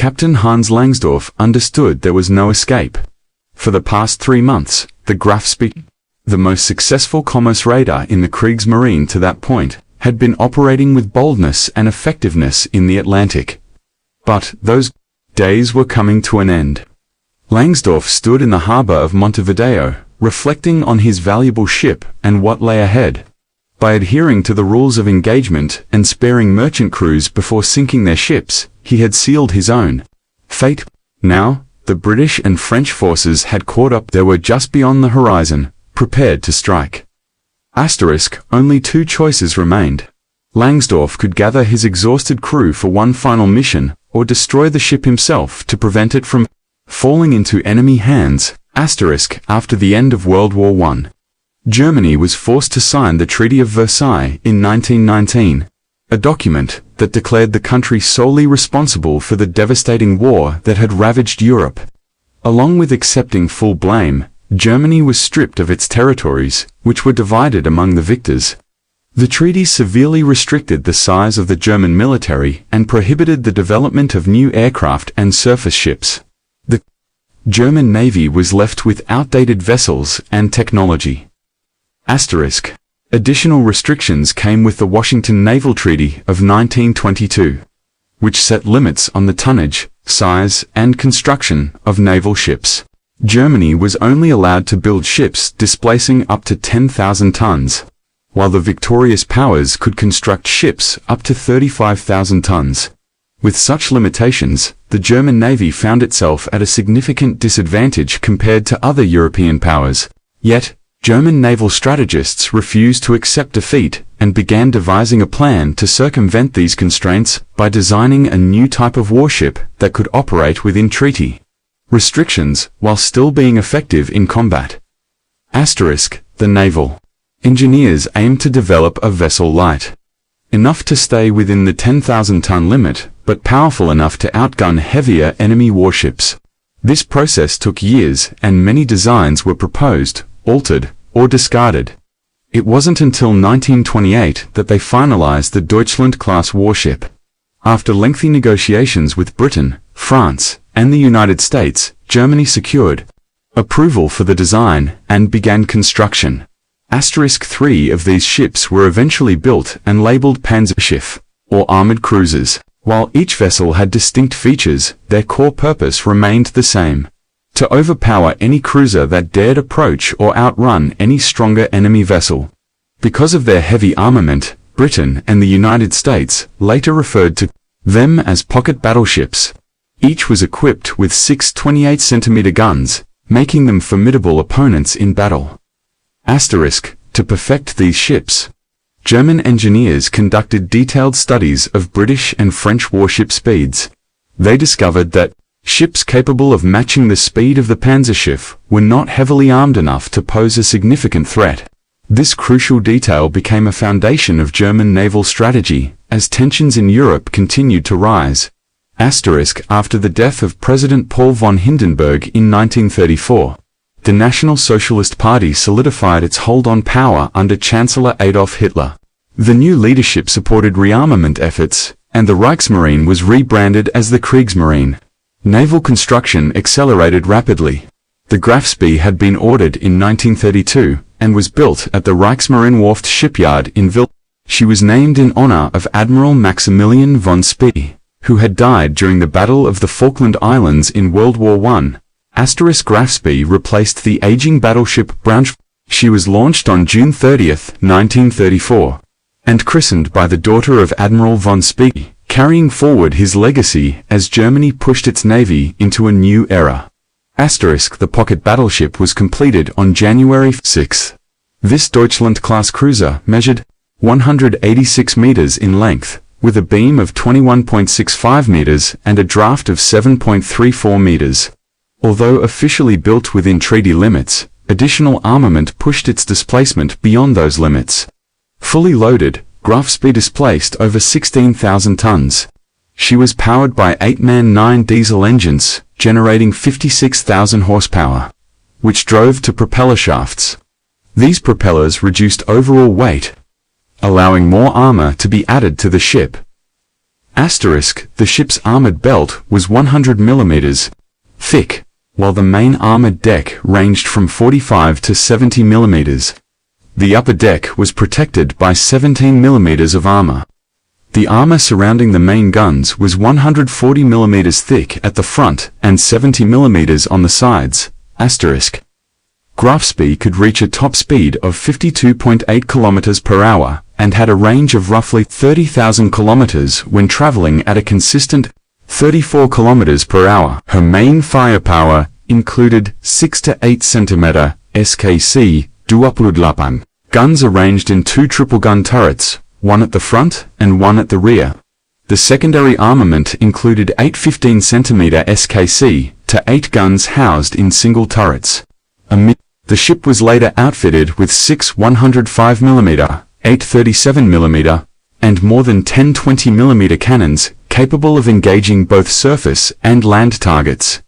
Captain Hans Langsdorff understood there was no escape. For the past 3 months, the Graf Spee, the most successful commerce raider in the Kriegsmarine to that point, had been operating with boldness and effectiveness in the Atlantic. But those days were coming to an end. Langsdorff stood in the harbor of Montevideo, reflecting on his valuable ship and what lay ahead. By adhering to the rules of engagement and sparing merchant crews before sinking their ships, he had sealed his own fate. Now, the British and French forces had caught up. They were just beyond the horizon, prepared to strike. Only 2 choices remained. Langsdorff could gather his exhausted crew for one final mission, or destroy the ship himself to prevent it from falling into enemy hands. After the end of World War I, Germany was forced to sign the Treaty of Versailles in 1919, a document that declared the country solely responsible for the devastating war that had ravaged Europe. Along with accepting full blame, Germany was stripped of its territories, which were divided among the victors. The treaty severely restricted the size of the German military and prohibited the development of new aircraft and surface ships. The German Navy was left with outdated vessels and technology. Additional restrictions came with the Washington Naval Treaty of 1922, which set limits on the tonnage, size, and construction of naval ships. Germany was only allowed to build ships displacing up to 10,000 tons, while the victorious powers could construct ships up to 35,000 tons. With such limitations, the German Navy found itself at a significant disadvantage compared to other European powers. Yet, German naval strategists refused to accept defeat and began devising a plan to circumvent these constraints by designing a new type of warship that could operate within treaty restrictions while still being effective in combat. The naval engineers aimed to develop a vessel light enough to stay within the 10,000-ton limit, but powerful enough to outgun heavier enemy warships. This process took years, and many designs were proposed, altered, or discarded. It wasn't until 1928 that they finalized the Deutschland-class warship. After lengthy negotiations with Britain, France, and the United States, Germany secured approval for the design and began construction. 3 of these ships were eventually built and labeled Panzerschiff, or armored cruisers. While each vessel had distinct features, their core purpose remained the same: to overpower any cruiser that dared approach or outrun any stronger enemy vessel. Because of their heavy armament, Britain and the United States later referred to them as pocket battleships. Each was equipped with 6 28-centimeter guns, making them formidable opponents in battle. To perfect these ships, German engineers conducted detailed studies of British and French warship speeds. They discovered that ships capable of matching the speed of the Panzerschiff were not heavily armed enough to pose a significant threat. This crucial detail became a foundation of German naval strategy as tensions in Europe continued to rise. After the death of President Paul von Hindenburg in 1934, the National Socialist Party solidified its hold on power under Chancellor Adolf Hitler. The new leadership supported rearmament efforts, and the Reichsmarine was rebranded as the Kriegsmarine. Naval construction accelerated rapidly. The Graf Spee had been ordered in 1932 and was built at the Reichsmarine Werft shipyard in Vilnius. She was named in honor of Admiral Maximilian von Spee, who had died during the Battle of the Falkland Islands in World War I. Graf Spee replaced the aging battleship Braunschweig. She was launched on June 30, 1934, and christened by the daughter of Admiral von Spee, carrying forward his legacy as Germany pushed its navy into a new era. The pocket battleship was completed on January 6. This Deutschland-class cruiser measured 186 meters in length, with a beam of 21.65 meters and a draft of 7.34 meters. Although officially built within treaty limits, additional armament pushed its displacement beyond those limits. Fully loaded, Graf Spee displaced over 16,000 tons. She was powered by 8-man 9 diesel engines, generating 56,000 horsepower, which drove to propeller shafts. These propellers reduced overall weight, allowing more armor to be added to the ship. Asterisk, the ship's armored belt was 100 millimeters thick, while the main armored deck ranged from 45 to 70 millimeters. The upper deck was protected by 17 millimeters of armor. The armor surrounding the main guns was 140 millimeters thick at the front and 70 millimeters on the sides. Asterisk. Graf Spee could reach a top speed of 52.8 kilometers per hour and had a range of roughly 30,000 kilometers when traveling at a consistent 34 kilometers per hour. Her main firepower included 6 to 8 centimeter SKC 28 guns arranged in two triple-gun turrets, one at the front and one at the rear. The secondary armament included 8 15 centimeter SKC to 8 guns housed in single turrets. The ship was later outfitted with 6 105 mm, 8 37 mm, and more than 10 20 mm cannons, capable of engaging both surface and land targets.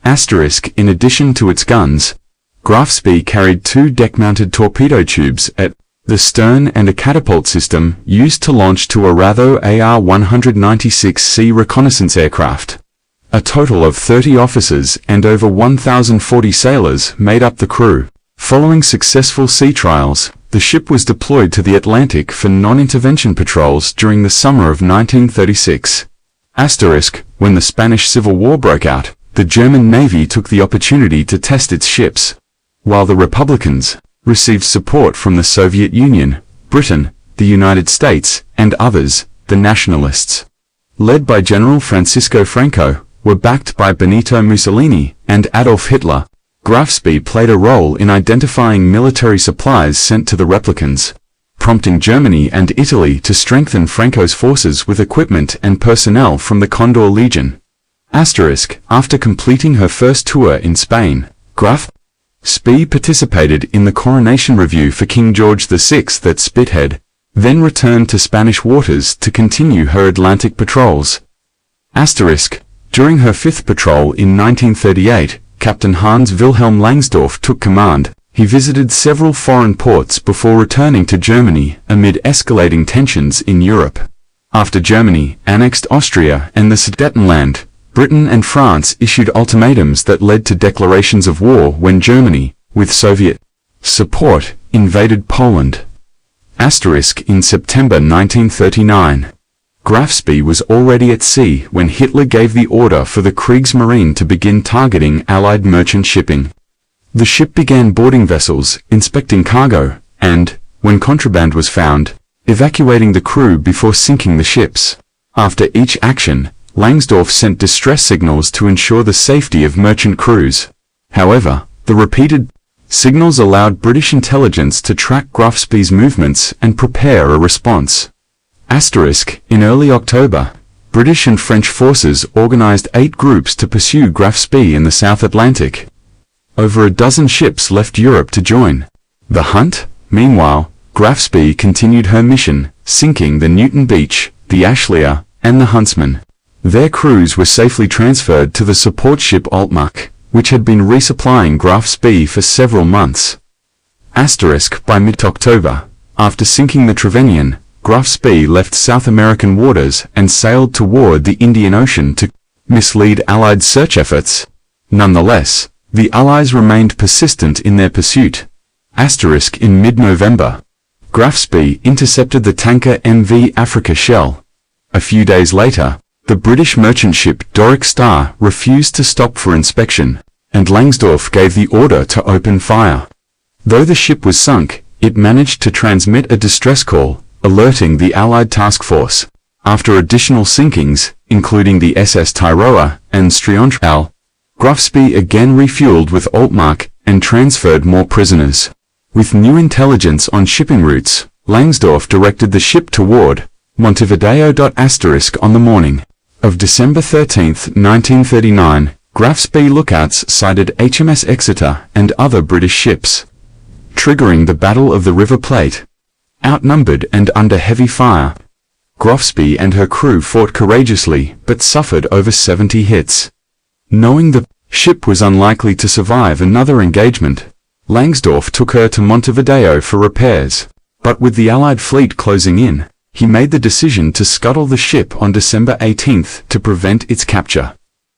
Asterisk, in addition to its guns, Graf Spee carried 2 deck-mounted torpedo tubes at the stern and a catapult system used to launch two Arado AR-196C reconnaissance aircraft. A total of 30 officers and over 1,040 sailors made up the crew. Following successful sea trials, the ship was deployed to the Atlantic for non-intervention patrols during the summer of 1936. Asterisk, when the Spanish Civil War broke out, the German Navy took the opportunity to test its ships, while the Republicans received support from the Soviet Union, Britain, the United States, and others. The Nationalists, led by General Francisco Franco, were backed by Benito Mussolini and Adolf Hitler. Graf Spee played a role in identifying military supplies sent to the replicants, prompting Germany and Italy to strengthen Franco's forces with equipment and personnel from the Condor Legion. Asterisk, after completing her first tour in Spain, Graf Spee participated in the coronation review for King George VI at Spithead, then returned to Spanish waters to continue her Atlantic patrols. Asterisk, during her 5th patrol in 1938, Captain Hans Wilhelm Langsdorff took command. He visited several foreign ports before returning to Germany amid escalating tensions in Europe. After Germany annexed Austria and the Sudetenland, Britain and France issued ultimatums that led to declarations of war when Germany, with Soviet support, invaded Poland. Asterisk, in September 1939. Graf Spee was already at sea when Hitler gave the order for the Kriegsmarine to begin targeting Allied merchant shipping. The ship began boarding vessels, inspecting cargo, and, when contraband was found, evacuating the crew before sinking the ships. After each action, Langsdorff sent distress signals to ensure the safety of merchant crews. However, the repeated signals allowed British intelligence to track Graf Spee's movements and prepare a response. Asterisk, in early October, British and French forces organized 8 groups to pursue Graf Spee in the South Atlantic. Over a dozen ships left Europe to join the hunt. Meanwhile, Graf Spee continued her mission, sinking the Newton Beach, the Ashleigh, and the Huntsman. Their crews were safely transferred to the support ship Altmark, which had been resupplying Graf Spee for several months. Asterisk, by mid-October, after sinking the Trevenian, Graf Spee left South American waters and sailed toward the Indian Ocean to mislead Allied search efforts. Nonetheless, the Allies remained persistent in their pursuit. Asterisk, in mid-November, Graf Spee intercepted the tanker MV Africa Shell. A few days later, the British merchant ship Doric Star refused to stop for inspection, and Langsdorff gave the order to open fire. Though the ship was sunk, it managed to transmit a distress call, alerting the Allied task force. After additional sinkings, including the SS Tyroa and Striontrel, Graf Spee again refueled with Altmark and transferred more prisoners. With new intelligence on shipping routes, Langsdorff directed the ship toward Montevideo. Asterisk, on the morning of December 13, 1939, Graf Spee lookouts sighted HMS Exeter and other British ships, triggering the Battle of the River Plate. Outnumbered and under heavy fire, Graf Spee and her crew fought courageously but suffered over 70 hits. Knowing the ship was unlikely to survive another engagement, Langsdorff took her to Montevideo for repairs. But with the Allied fleet closing in, He made the decision to scuttle the ship on December 18th to prevent its capture.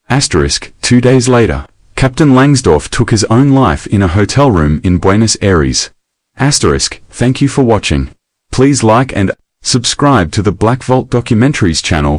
Asterisk, 2 days later, Captain Langsdorff took his own life in a hotel room in Buenos Aires. Asterisk, thank you for watching. Please like and subscribe to the Black Vault Documentaries channel.